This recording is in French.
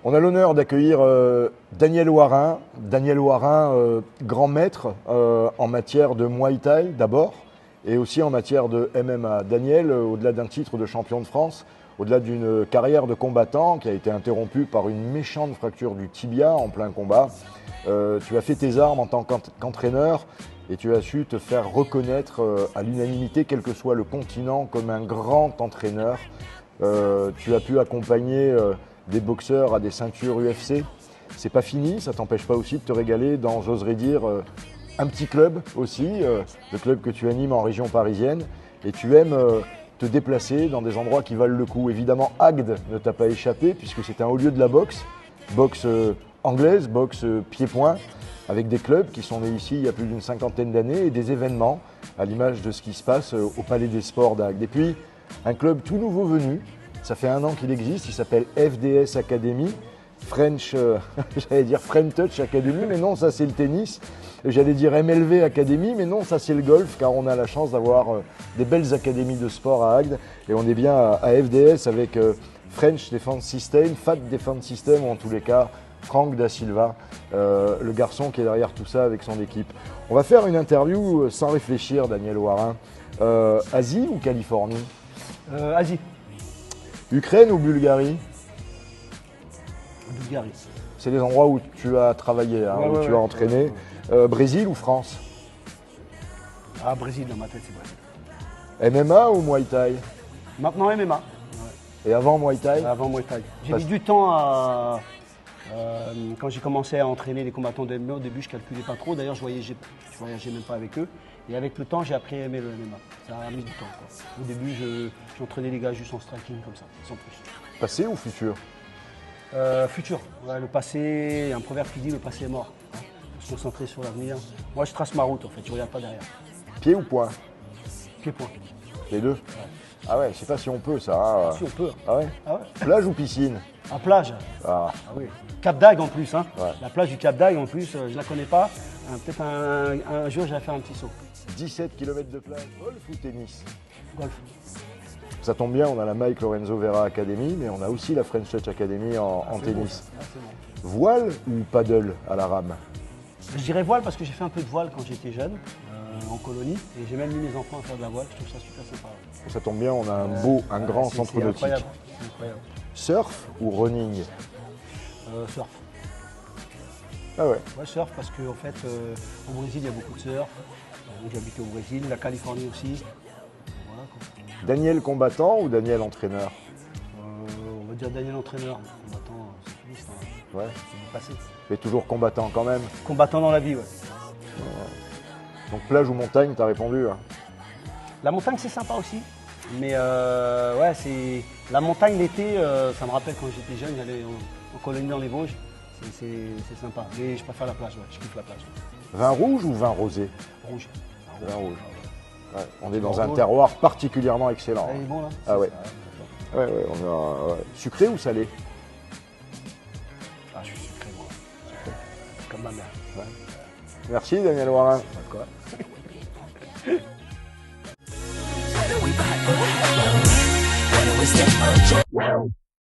On a l'honneur d'accueillir Daniel Warin. Daniel Warin, grand maître en matière de Muay Thai d'abord et aussi en matière de MMA. Daniel, au-delà d'un titre de champion de France, au-delà d'une carrière de combattant qui a été interrompue par une méchante fracture du tibia en plein combat, tu as fait tes armes en tant qu'entraîneur et tu as su te faire reconnaître à l'unanimité, quel que soit le continent, comme un grand entraîneur. Tu as pu accompagner des boxeurs à des ceintures UFC. C'est pas fini, ça t'empêche pas aussi de te régaler dans, j'oserais dire, un petit club aussi, le club que tu animes en région parisienne. Et tu aimes te déplacer dans des endroits qui valent le coup. Évidemment, Agde ne t'a pas échappé puisque c'est un haut lieu de la boxe, boxe anglaise, boxe pied-point, avec des clubs qui sont nés ici il y a plus d'une cinquantaine d'années et des événements à l'image de ce qui se passe au Palais des Sports d'Agde. Et puis, un club tout nouveau venu, ça fait 1 an qu'il existe, il s'appelle FDS Academy, French, j'allais dire French Touch Academy, mais non, ça c'est le tennis. J'allais dire MLV Academy, mais non, ça c'est le golf, car on a la chance d'avoir des belles académies de sport à Agde. Et on est bien à FDS avec French Defense System, Fat Defense System, ou en tous les cas, Franck Da Silva, le garçon qui est derrière tout ça avec son équipe. On va faire une interview sans réfléchir, Daniel Warin. Asie ou Californie? Asie. Ukraine ou Bulgarie? Bulgarie. C'est les endroits où tu as travaillé, hein, où tu as entraîné. Brésil ou France? Ah, Brésil, dans ma tête, c'est Brésil. MMA ou Muay Thai? Maintenant, MMA. Et avant Muay Thai? Avant Muay Thai. J'ai mis du temps à. Quand j'ai commencé à entraîner les combattants de MMA, au début, je ne calculais pas trop. D'ailleurs, je voyageais même pas avec eux. Et avec le temps, j'ai appris à aimer le MMA. Ça a mis du temps, quoi. Au début, j'entraînais les gars juste en striking, comme ça, sans plus. Passé ou futur? Futur. Ouais, le passé, un proverbe qui dit le passé est mort. Hein. Faut se concentrer sur l'avenir. Moi, je trace ma route, en fait. Je ne regarde pas derrière. Pied ou poing? Pied-point. Les deux? Ouais. Ah ouais, je sais pas si on peut ça. Hein. Si on peut. Ah ouais? Ah ouais. Plage ou piscine? À plage. Ah. Ah oui. Cap d'Agde en plus. Hein. Ouais. La plage du Cap d'Agde en plus, je la connais pas. Peut-être un jour, je vais faire un petit saut. 17 km de plage, golf ou tennis? Golf. Ça tombe bien, on a la Mike Lorenzo Vera Academy, mais on a aussi la French Touch Academy en tennis. Bon, bon. Voile ou paddle à la rame? Je dirais voile parce que j'ai fait un peu de voile quand j'étais jeune, en colonie. Et j'ai même mis mes enfants à faire de la voile. Je trouve ça super sympa. Ça tombe bien, on a un grand centre nautique. Incroyable. Incroyable. Surf ou running? Surf. Ah ouais. Ouais, surf parce qu'en fait, au Brésil, il y a beaucoup de surf. J'ai habité au Brésil, la Californie aussi. Voilà, quoi. Daniel combattant ou Daniel entraîneur? On va dire Daniel entraîneur. Combattant, c'est fini, Ouais. c'est du passé. Mais toujours combattant quand même. Combattant dans la vie, ouais. Donc plage ou montagne, t'as répondu. Hein. La montagne, c'est sympa aussi. Mais ouais, c'est la montagne l'été, ça me rappelle quand j'étais jeune, j'allais en colonie dans les Vosges. C'est sympa. Mais je préfère la plage, ouais. Je kiffe la plage. Vin rouge ou vin rosé? Rouge. Vin rouge. Ouais, on est dans un terroir particulièrement excellent. Ah, il est bon là? Ah ouais. Ouais, on a, sucré ou salé? Ah, je suis sucré, moi. Sucré. Comme ma mère. Ouais. Merci Daniel Warin. Pas de quoi. When we step up,